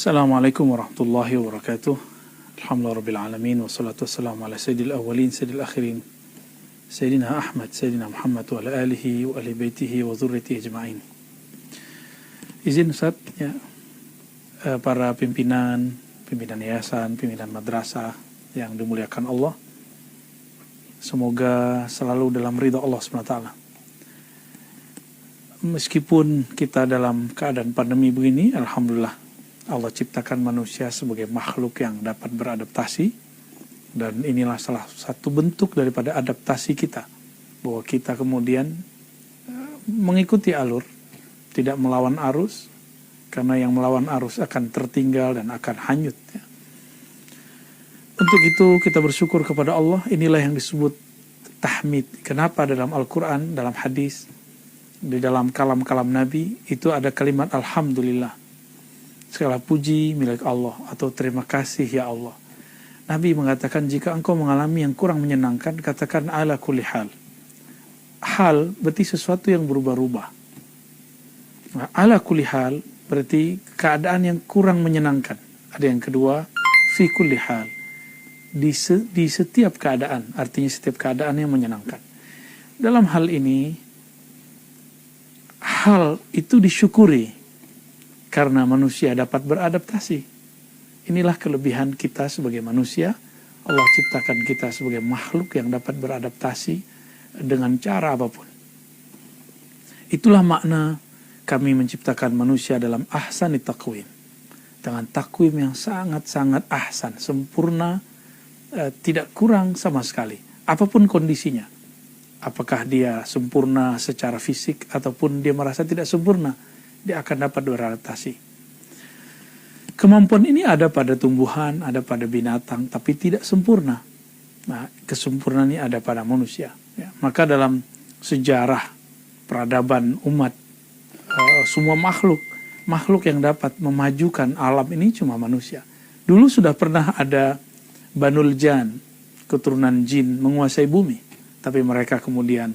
Assalamualaikum warahmatullahi wabarakatuh. Alhamdulillah rabbil alamin, wassalatu wassalamu ala sayyidil awwalin sayyidil akhirin, Sayyidina Ahmad, Sayyidina Muhammad wa ala alihi wa ahli baitihi wa dzurriyyatihi ajma'in. Izin Ustaz, ya, para pimpinan yayasan, pimpinan madrasah yang dimuliakan Allah, semoga selalu dalam ridha Allah SWT. Meskipun kita dalam keadaan pandemi begini, alhamdulillah Allah ciptakan manusia sebagai makhluk yang dapat beradaptasi, dan inilah salah satu bentuk daripada adaptasi kita, bahwa kita kemudian mengikuti alur, tidak melawan arus, karena yang melawan arus akan tertinggal dan akan hanyut, ya. Untuk itu kita bersyukur kepada Allah. Inilah yang disebut tahmid. Kenapa dalam Al-Quran, dalam hadis, di dalam kalam-kalam Nabi itu ada kalimat Alhamdulillah, segala puji milik Allah, atau terima kasih ya Allah. Nabi mengatakan, jika engkau mengalami yang kurang menyenangkan, katakan ala kulli hal. Hal berarti sesuatu yang berubah-ubah. Nah, ala kulli hal berarti keadaan yang kurang menyenangkan. Ada yang kedua, fi kulli hal, di setiap keadaan, artinya setiap keadaan yang menyenangkan. Dalam hal ini, hal itu disyukuri karena manusia dapat beradaptasi. Inilah kelebihan kita sebagai manusia. Allah ciptakan kita sebagai makhluk yang dapat beradaptasi dengan cara apapun. Itulah makna kami menciptakan manusia dalam ahsani taqwim, dengan takwim yang sangat-sangat ahsan, sempurna, tidak kurang sama sekali, apapun kondisinya. Apakah dia sempurna secara fisik ataupun dia merasa tidak sempurna, dia akan dapat beradaptasi. Kemampuan ini ada pada tumbuhan, ada pada binatang, tapi tidak sempurna. Nah, kesempurnaan ini ada pada manusia, ya. Maka dalam sejarah peradaban umat, semua makhluk yang dapat memajukan alam ini cuma manusia. Dulu sudah pernah ada Banul Jan, keturunan jin menguasai bumi, tapi mereka kemudian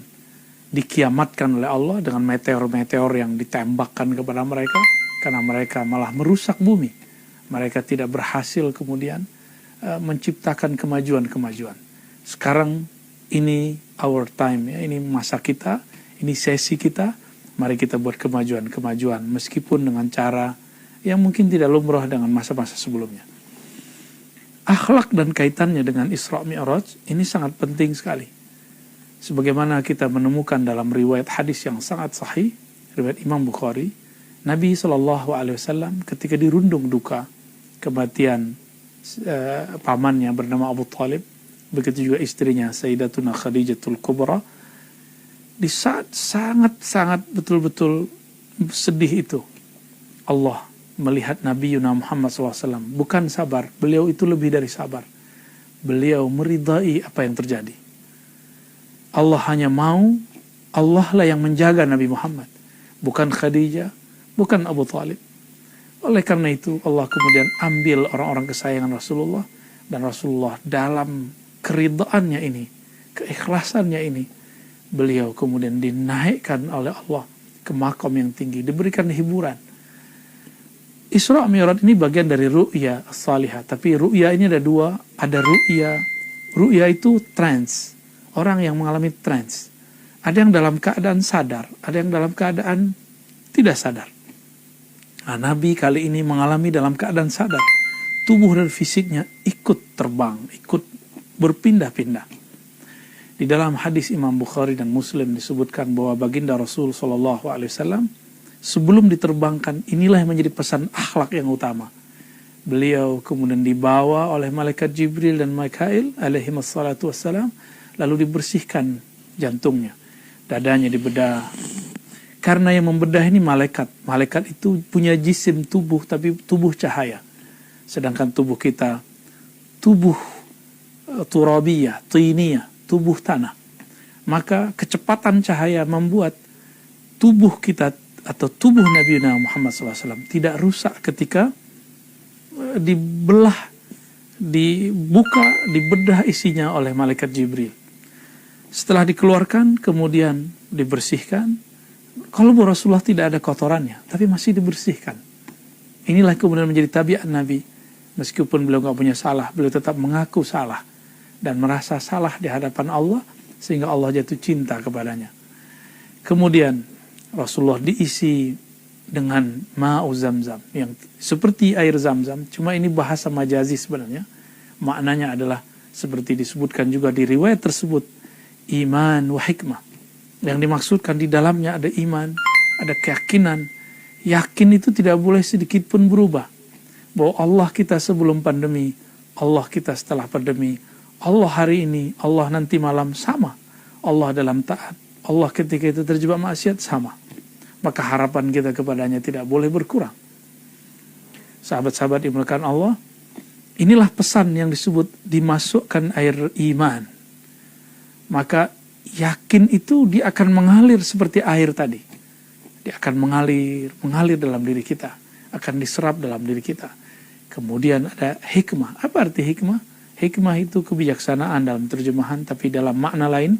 dikiamatkan oleh Allah dengan meteor-meteor yang ditembakkan kepada mereka, karena mereka malah merusak bumi. Mereka tidak berhasil kemudian menciptakan kemajuan-kemajuan. Sekarang ini our time, ya, ini masa kita, ini sesi kita. Mari kita buat kemajuan-kemajuan, meskipun dengan cara yang mungkin tidak lumrah dengan masa-masa sebelumnya. Akhlak dan kaitannya dengan Isra Mi'raj ini sangat penting sekali. Sebagaimana kita menemukan dalam riwayat hadis yang sangat sahih, riwayat Imam Bukhari, Nabi SAW ketika dirundung duka kematian pamannya bernama Abu Talib, begitu juga istrinya Sayyidatuna Khadijatul Kubra, di saat sangat-sangat betul-betul sedih itu, Allah melihat Nabi Muhammad SAW bukan sabar, beliau itu lebih dari sabar. Beliau meridai apa yang terjadi. Allah hanya mau, Allah lah yang menjaga Nabi Muhammad, bukan Khadijah, bukan Abu Talib. Oleh karena itu Allah kemudian ambil orang-orang kesayangan Rasulullah, dan Rasulullah dalam keridaannya ini, keikhlasannya ini, beliau kemudian dinaikkan oleh Allah ke makam yang tinggi, diberikan hiburan. Isra Mi'raj ini bagian dari ru'ya as-salihah, tapi ru'ya ini ada dua, ada ru'ya itu trance. Orang yang mengalami trance. Ada yang dalam keadaan sadar, ada yang dalam keadaan tidak sadar. Nah, Nabi kali ini mengalami dalam keadaan sadar. Tubuh dan fisiknya ikut terbang, ikut berpindah-pindah. Di dalam hadis Imam Bukhari dan Muslim disebutkan bahwa baginda Rasul SAW sebelum diterbangkan, inilah yang menjadi pesan akhlak yang utama. Beliau kemudian dibawa oleh malaikat Jibril dan Mikail alaihimassalatu wassalam, lalu dibersihkan jantungnya, dadanya dibedah. Karena yang membedah ini malaikat. Malaikat itu punya jisim tubuh, tapi tubuh cahaya. Sedangkan tubuh kita, tubuh turabiyah, tiniyah, tubuh tanah. Maka kecepatan cahaya membuat tubuh kita atau tubuh Nabi Muhammad SAW tidak rusak ketika dibelah, dibuka, dibedah isinya oleh malaikat Jibril. Setelah dikeluarkan, kemudian dibersihkan. Kalau Rasulullah tidak ada kotorannya, tapi masih dibersihkan. Inilah kemudian menjadi tabiat Nabi. Meskipun beliau nggak punya salah, beliau tetap mengaku salah dan merasa salah di hadapan Allah, sehingga Allah jatuh cinta kepadanya. Kemudian Rasulullah diisi dengan ma'u zamzam, yang seperti air zam-zam, cuma ini bahasa majazi sebenarnya. Maknanya adalah seperti disebutkan juga di riwayat tersebut, iman wa hikmah. Yang dimaksudkan di dalamnya ada iman, ada keyakinan. Yakin itu tidak boleh sedikit pun berubah. Bahwa Allah kita sebelum pandemi, Allah kita setelah pandemi, Allah hari ini, Allah nanti malam sama. Allah dalam taat, Allah ketika itu terjebak maksiat sama. Maka harapan kita kepadanya tidak boleh berkurang. Sahabat-sahabat dimuliakan Allah, inilah pesan yang disebut dimasukkan air iman. Maka yakin itu dia akan mengalir seperti air tadi. Dia akan mengalir dalam diri kita, akan diserap dalam diri kita. Kemudian ada hikmah. Apa arti hikmah? Hikmah itu kebijaksanaan dalam terjemahan, tapi dalam makna lain,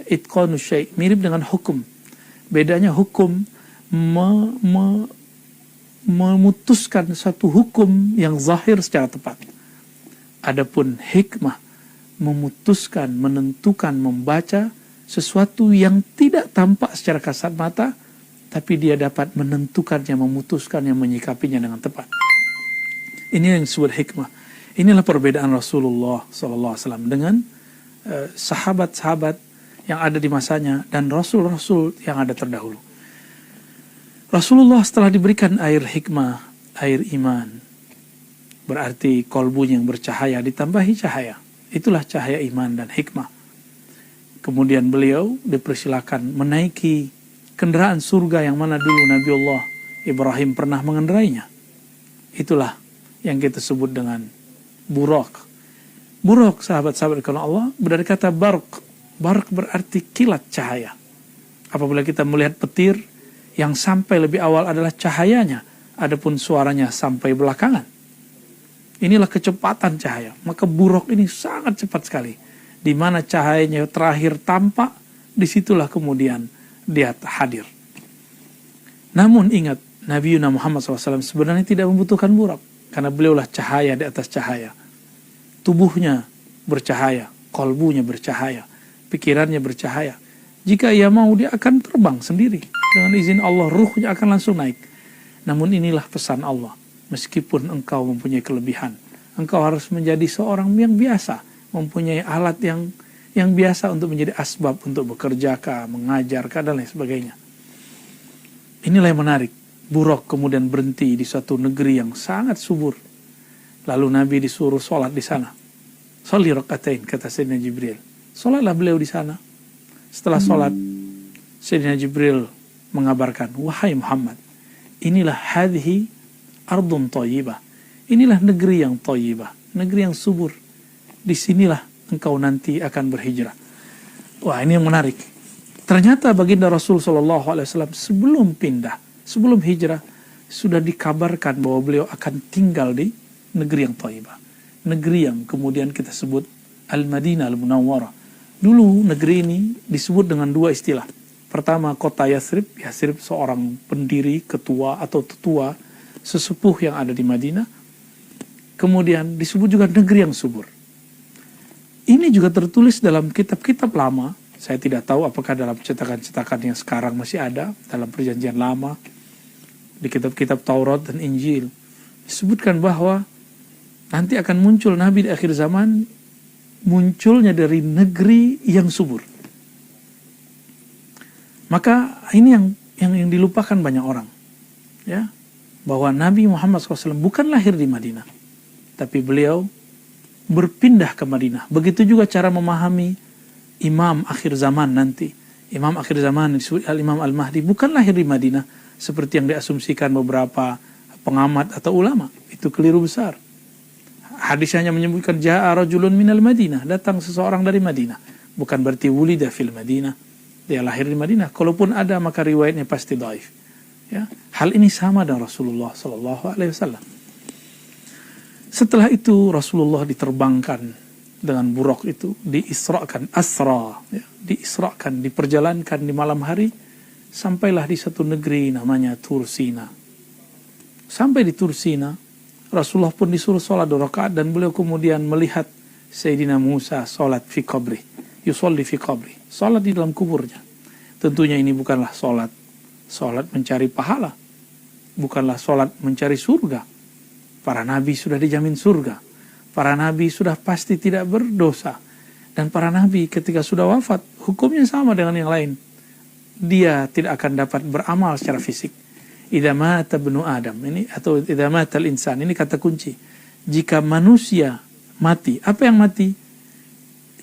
itqanu syai', mirip dengan hukum. Bedanya hukum memutuskan satu hukum yang zahir secara tepat. Adapun hikmah memutuskan, menentukan, membaca sesuatu yang tidak tampak secara kasat mata, tapi dia dapat menentukannya, memutuskannya, menyikapinya dengan tepat. Ini yang disebut hikmah. Inilah perbedaan Rasulullah SAW dengan sahabat-sahabat yang ada di masanya dan rasul-rasul yang ada terdahulu. Rasulullah setelah diberikan air hikmah, air iman, berarti kolbunya yang bercahaya ditambahi cahaya. Itulah cahaya iman dan hikmah. Kemudian beliau dipersilakan menaiki kendaraan surga yang mana dulu Nabiullah Ibrahim pernah mengendarainya. Itulah yang kita sebut dengan Buraq. Buraq, sahabat-sahabat karena Allah, dari kata barq. Barq berarti kilat cahaya. Apabila kita melihat petir, yang sampai lebih awal adalah cahayanya, adapun suaranya sampai belakangan. Inilah kecepatan cahaya. Maka Buraq ini sangat cepat sekali. Di mana cahayanya terakhir tampak, disitulah kemudian dia hadir. Namun ingat, Nabi Muhammad SAW sebenarnya tidak membutuhkan Buraq. Karena beliaulah cahaya di atas cahaya. Tubuhnya bercahaya, kolbunya bercahaya, pikirannya bercahaya. Jika ia mau, dia akan terbang sendiri. Dengan izin Allah, ruhnya akan langsung naik. Namun inilah pesan Allah. Meskipun engkau mempunyai kelebihan, engkau harus menjadi seorang yang biasa, mempunyai alat yang biasa untuk menjadi asbab untuk bekerja kah, mengajar kah, dan lain sebagainya. Inilah yang menarik. Buraq kemudian berhenti di suatu negeri yang sangat subur. Lalu Nabi disuruh sholat di sana. Sholli rakaatain, kata Sayyidina Jibril. Sholatlah beliau di sana. Setelah sholat, Sayyidina Jibril mengabarkan, wahai Muhammad, inilah hadhi ardun thayyibah. Inilah negeri yang thayyibah, negeri yang subur. Disinilah engkau nanti akan berhijrah. Wah, ini yang menarik. Ternyata baginda Rasul SAW sebelum pindah, sebelum hijrah, sudah dikabarkan bahwa beliau akan tinggal di negeri yang thayyibah. Negeri yang kemudian kita sebut Al-Madinah Al-Munawwarah. Dulu negeri ini disebut dengan dua istilah. Pertama, kota Yathrib. Yathrib seorang pendiri, ketua atau tetua, sesepuh yang ada di Madinah. Kemudian disebut juga negeri yang subur. Ini juga tertulis dalam kitab-kitab lama. Saya tidak tahu apakah dalam cetakan-cetakan yang sekarang masih ada, dalam perjanjian lama, di kitab-kitab Taurat dan Injil. Disebutkan bahwa nanti akan muncul Nabi di akhir zaman, munculnya dari negeri yang subur. Maka ini yang dilupakan banyak orang, ya, bahwa Nabi Muhammad SAW bukan lahir di Madinah, tapi beliau berpindah ke Madinah. Begitu juga cara memahami imam akhir zaman nanti. Imam akhir zaman disebut Al-Imam Al-Mahdi bukan lahir di Madinah seperti yang diasumsikan beberapa pengamat atau ulama. Itu keliru besar. Hadis hanya menyebutkan ja'a rajulun minal Madinah, datang seseorang dari Madinah. Bukan berarti wulida fil Madinah, dia lahir di Madinah. Kalaupun ada, maka riwayatnya pasti dhaif. Ya, hal ini sama dengan Rasulullah SAW. Setelah itu Rasulullah diterbangkan dengan Buraq itu, diisrakan, asra, ya, diisrakan, diperjalankan di malam hari, sampailah di satu negeri namanya Tursina. Sampai di Tursina, Rasulullah pun disuruh sholat 2 rakaat, dan beliau kemudian melihat Sayyidina Musa sholat fi qabri, yusolli fi qabri, sholat di dalam kuburnya. Tentunya ini bukanlah sholat mencari pahala, bukanlah sholat mencari surga. Para nabi sudah dijamin surga, para nabi sudah pasti tidak berdosa, dan para nabi ketika sudah wafat hukumnya sama dengan yang lain. Dia tidak akan dapat beramal secara fisik. Idza mata ibnu Adam, ini atau idza mata al-insan, ini kata kunci. Jika manusia mati, apa yang mati?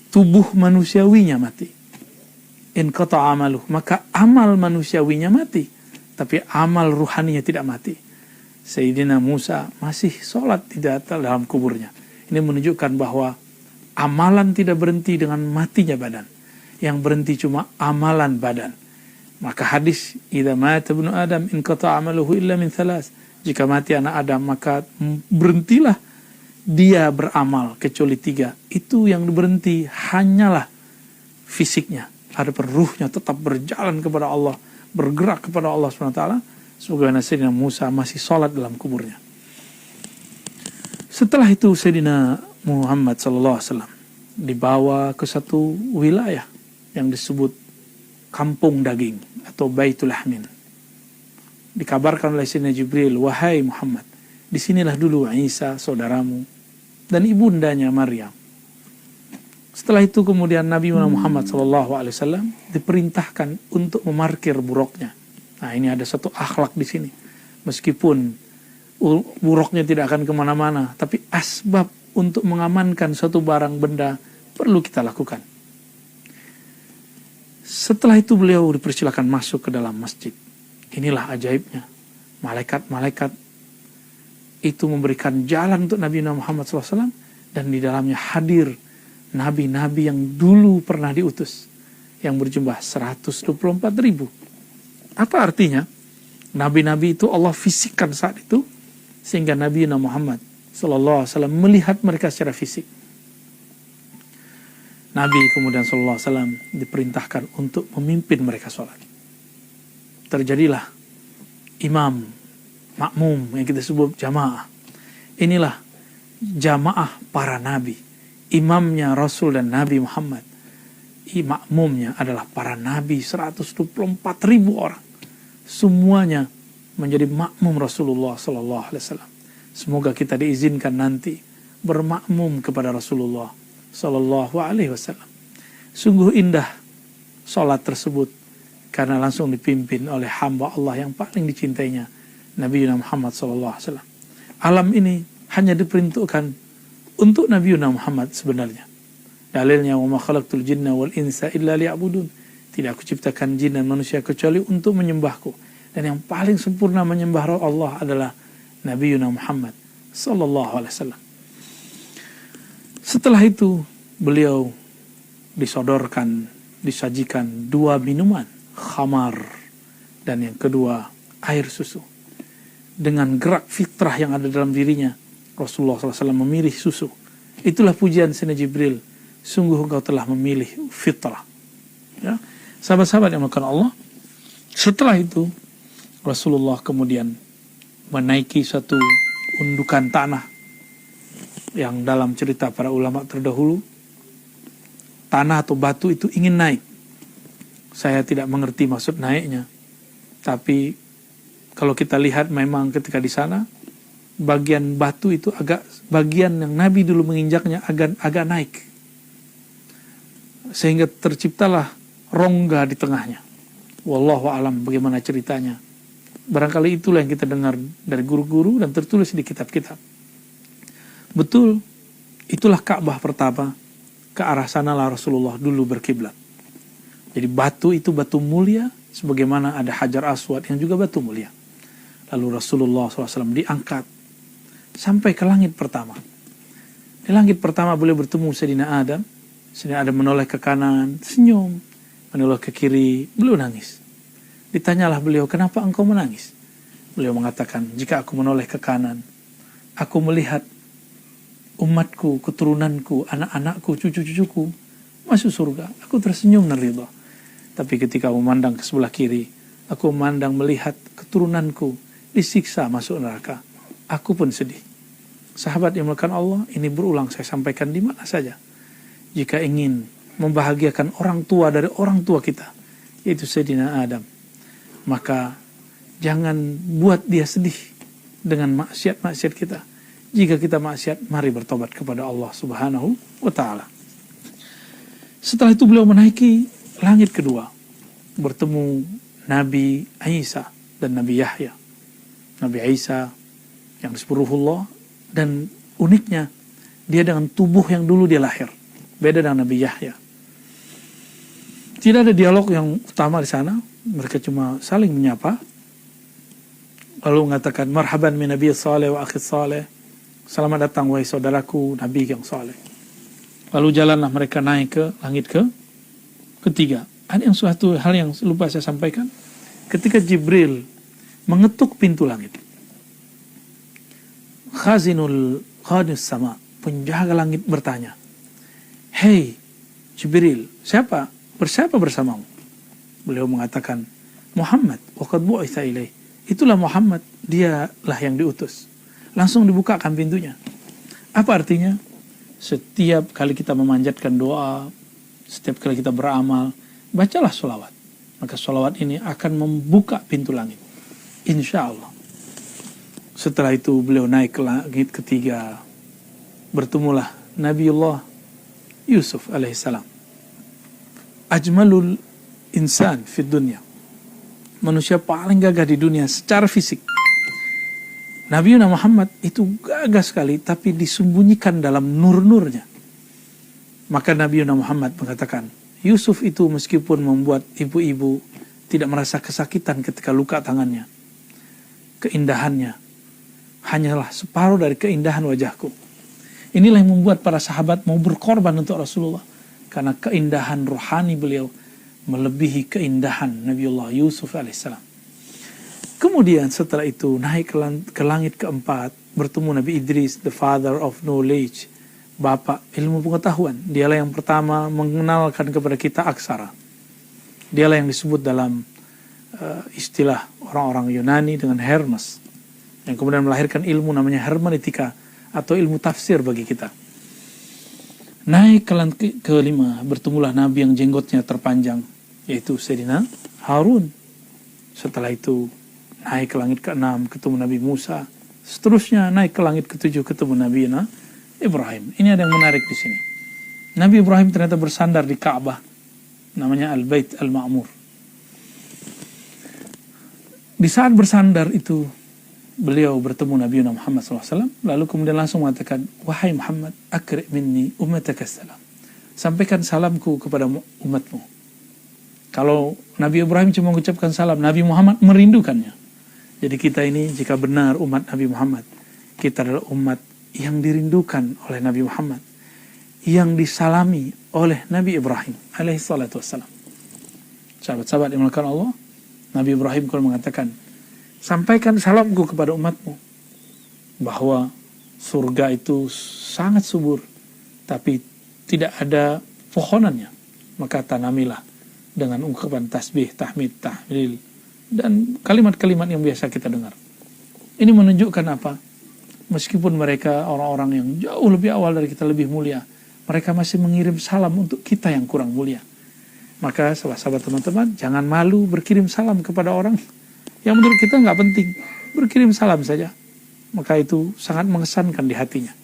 Tubuh manusiawinya mati. In qata amaluh, maka amal manusiawinya mati, tapi amal ruhaninya tidak mati. Sayyidina Musa masih sholat di dalam kuburnya. Ini menunjukkan bahwa amalan tidak berhenti dengan matinya badan. Yang berhenti cuma amalan badan. Maka hadis, idza mata ibnu Adam in qata amaluhu illa min thalas. Jika mati anak Adam, maka berhentilah dia beramal kecuali 3. Itu yang berhenti hanyalah fisiknya. Adapun ruhnya tetap berjalan kepada Allah, bergerak kepada Allah SWT. Sebagaimana Sayyidina Musa masih sholat dalam kuburnya. Setelah itu Sayyidina Muhammad SAW dibawa ke satu wilayah yang disebut Kampung Daging atau Baitul Lahmin. Dikabarkan oleh Sayyidina Jibril, wahai Muhammad, disinilah dulu Isa saudaramu dan ibundanya Maryam. Setelah itu kemudian Nabi Muhammad SAW diperintahkan untuk memarkir buruknya. Nah, ini ada satu akhlak di sini. Meskipun buruknya tidak akan kemana-mana, tapi asbab untuk mengamankan suatu barang benda perlu kita lakukan. Setelah itu beliau dipersilakan masuk ke dalam masjid. Inilah ajaibnya. Malaikat-malaikat itu memberikan jalan untuk Nabi Muhammad SAW, dan di dalamnya hadir nabi-nabi yang dulu pernah diutus, yang berjumlah 124.000. Apa artinya? Nabi-nabi itu Allah fisikkan saat itu, sehingga Nabi Muhammad SAW melihat mereka secara fisik. Nabi kemudian SAW diperintahkan untuk memimpin mereka sholat. Terjadilah imam, makmum, yang kita sebut jamaah. Inilah jamaah para nabi. Imamnya Rasul dan Nabi Muhammad. Makmumnya adalah para nabi 124.000 orang. Semuanya menjadi makmum Rasulullah SAW. Semoga kita diizinkan nanti bermakmum kepada Rasulullah SAW. Sungguh indah sholat tersebut, karena langsung dipimpin oleh hamba Allah yang paling dicintainya, Nabi Muhammad SAW. Alam ini hanya diperuntukkan untuk Nabi Muhammad sebenarnya. Dalilnya, wa ma khalaqtul jinna wal insa illa liya'budun. Tidak aku ciptakan jin dan manusia kecuali untuk menyembahku. Dan yang paling sempurna menyembah Allah adalah Nabi Muhammad sallallahu alaihi wasallam. Setelah itu beliau disajikan 2 minuman, khamar, dan yang kedua air susu. Dengan gerak fitrah yang ada dalam dirinya, Rasulullah SAW memilih susu. Itulah pujian Sayyidina Jibril, sungguh engkau telah memilih fitrah. Ya, sahabat-sahabat yang melakukan Allah. Setelah itu Rasulullah kemudian menaiki satu undukan tanah yang dalam cerita para ulama terdahulu, tanah atau batu itu ingin naik. Saya tidak mengerti maksud naiknya, tapi kalau kita lihat memang ketika di sana bagian batu itu bagian yang Nabi dulu menginjaknya agak naik, sehingga terciptalah rongga di tengahnya. Wallahu alam bagaimana ceritanya. Barangkali itulah yang kita dengar dari guru-guru dan tertulis di kitab-kitab. Betul, itulah Ka'bah pertama. Ke arah sanalah Rasulullah dulu berkiblat. Jadi batu itu batu mulia, sebagaimana ada Hajar Aswad yang juga batu mulia. Lalu Rasulullah SAW diangkat sampai ke langit pertama. Di langit pertama beliau bertemu Sayyidina Adam. Sayyidina Adam menoleh ke kanan, senyum. Menoleh ke kiri, beliau nangis. Ditanyalah beliau, kenapa engkau menangis? Beliau mengatakan, jika aku menoleh ke kanan, aku melihat umatku, keturunanku, anak-anakku, cucu-cucuku masuk surga. Aku tersenyum dan ridha. Tapi ketika memandang ke sebelah kiri, aku memandang melihat keturunanku disiksa masuk neraka. Aku pun sedih. Sahabat yang melakukan Allah, ini berulang saya sampaikan di mana saja. Jika ingin membahagiakan orang tua dari orang tua kita, yaitu Sayyidina Adam, maka jangan buat dia sedih dengan maksiat-maksiat kita. Jika kita maksiat, mari bertobat kepada Allah Subhanahu wa ta'ala. Setelah itu beliau menaiki langit kedua, bertemu Nabi Isa dan Nabi Yahya. Nabi Isa yang disebut Ruhullah, dan uniknya dia dengan tubuh yang dulu dia lahir, beda dengan Nabi Yahya. Tidak ada dialog yang utama di sana, mereka cuma saling menyapa, lalu mengatakan marhaban min nabiy saleh wa akhi saleh, selamat datang wahai saudaraku nabi yang saleh. Lalu jalanlah mereka naik ke langit ketiga. Ada yang suatu hal yang lupa saya sampaikan, ketika Jibril mengetuk pintu langit, khazinul sama, penjaga langit bertanya, "Hei Jibril, bersiapa bersamamu?" Beliau mengatakan, "Muhammad, waqad bu'itsa ilaih." Itulah Muhammad, dialah yang diutus. Langsung dibukakan pintunya. Apa artinya? Setiap kali kita memanjatkan doa, setiap kali kita beramal, bacalah sholawat. Maka sholawat ini akan membuka pintu langit, insya Allah. Setelah itu beliau naik ke langit ketiga, bertemulah Nabiullah Yusuf alaihissalam, ajmalul insan fid dunya, manusia paling gagah di dunia secara fisik. Nabi Muhammad itu gagah sekali, tapi disembunyikan dalam nur-nurnya. Maka Nabi Muhammad mengatakan, Yusuf itu meskipun membuat ibu-ibu tidak merasa kesakitan ketika luka tangannya, keindahannya hanyalah separuh dari keindahan wajahku. Inilah yang membuat para sahabat mau berkorban untuk Rasulullah, karena keindahan rohani beliau melebihi keindahan Nabiullah Yusuf alaihissalam. Kemudian setelah itu naik ke langit keempat, bertemu Nabi Idris, the father of knowledge, bapak ilmu pengetahuan. Dialah yang pertama mengenalkan kepada kita aksara. Dialah yang disebut dalam istilah orang-orang Yunani dengan Hermes, yang kemudian melahirkan ilmu namanya hermeneutika atau ilmu tafsir bagi kita. Naik ke langit kelima, bertemulah Nabi yang jenggotnya terpanjang, yaitu Sayyidina Harun. Setelah itu naik ke langit ke-6, ketemu Nabi Musa. Seterusnya naik ke langit ke-7, ketemu Nabi Ibrahim. Ini ada yang menarik di sini. Nabi Ibrahim ternyata bersandar di Ka'bah, namanya Al-Bait Al-Ma'mur. Di saat bersandar itu, beliau bertemu Nabi Muhammad SAW, lalu kemudian langsung mengatakan, "Wahai Muhammad, akri' minni ummataka salam." Sampaikan salamku kepada umatmu. Kalau Nabi Ibrahim cuma mengucapkan salam, Nabi Muhammad merindukannya. Jadi kita ini jika benar umat Nabi Muhammad, kita adalah umat yang dirindukan oleh Nabi Muhammad, yang disalami oleh Nabi Ibrahim alaihi salatu wassalam. Sahabat-sahabat yang dimuliakan Allah, Nabi Ibrahim kalau mengatakan, sampaikan salamku kepada umatmu, bahwa surga itu sangat subur, tapi tidak ada pohonannya. Maka tanamilah dengan ungkapan tasbih, tahmid, tahlil, dan kalimat-kalimat yang biasa kita dengar. Ini menunjukkan apa? Meskipun mereka orang-orang yang jauh lebih awal dari kita, lebih mulia, mereka masih mengirim salam untuk kita yang kurang mulia. Maka sahabat-sahabat teman-teman, jangan malu berkirim salam kepada orang yang menurut kita nggak penting. Berkirim salam saja, maka itu sangat mengesankan di hatinya.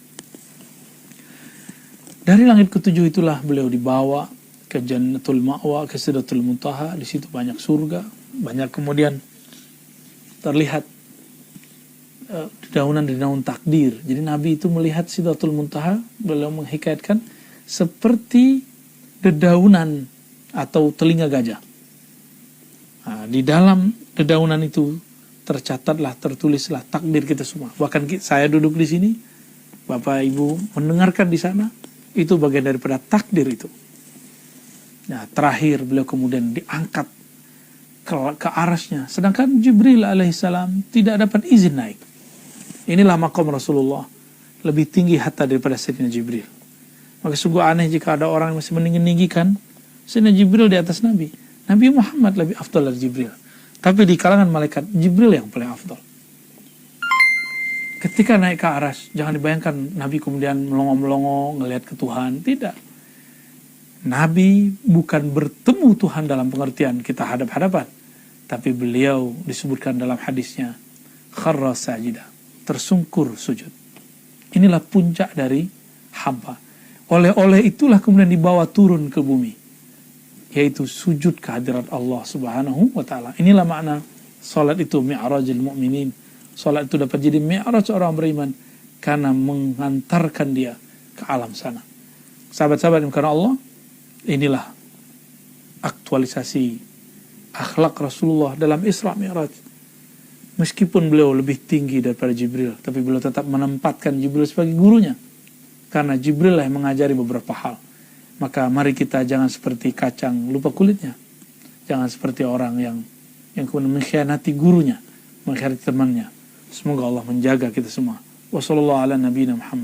Dari langit ke-7 itulah beliau dibawa ke Jannatul Ma'wa, ke Sidratul Muntaha. Di situ banyak surga, banyak kemudian terlihat dedaunan-dedaunan takdir. Jadi Nabi itu melihat Sidratul Muntaha, beliau menghikayatkan seperti dedaunan atau telinga gajah. Nah, di dalam dedaunan itu tercatatlah, tertulislah takdir kita semua. Bahkan saya duduk di sini, Bapak Ibu mendengarkan di sana, itu bagian daripada takdir itu. Nah, terakhir beliau kemudian diangkat ke arasnya, sedangkan Jibril alaihissalam tidak dapat izin naik. Inilah maqam Rasulullah, lebih tinggi hatta daripada Sayyidina Jibril. Maka sungguh aneh jika ada orang yang masih meninggikan Sayyidina Jibril di atas Nabi. Nabi Muhammad lebih afdal dari Jibril. Tapi di kalangan malaikat, Jibril yang paling afdal. Ketika naik ke aras, jangan dibayangkan Nabi kemudian melongo-melongo ngelihat ke Tuhan. Tidak. Nabi bukan bertemu Tuhan dalam pengertian kita hadap-hadapan, tapi beliau disebutkan dalam hadisnya kharra sajida, tersungkur sujud. Inilah puncak dari hamba. Oleh itulah kemudian dibawa turun ke bumi, yaitu sujud kehadirat Allah Subhanahu wa taala. Inilah makna salat itu mi'rajul mu'minin. Salat itu dapat jadi mi'raj orang beriman karena mengantarkan dia ke alam sana. Sahabat-sahabat yang karena Allah, inilah aktualisasi akhlak Rasulullah dalam Isra Mi'raj. Meskipun beliau lebih tinggi daripada Jibril, tapi beliau tetap menempatkan Jibril sebagai gurunya. Karena Jibril lah yang mengajari beberapa hal. Maka mari kita jangan seperti kacang lupa kulitnya. Jangan seperti orang yang kemudian mengkhianati gurunya, mengkhianati temannya. Semoga Allah menjaga kita semua. Wassallallahu ala nabiyina Muhammad.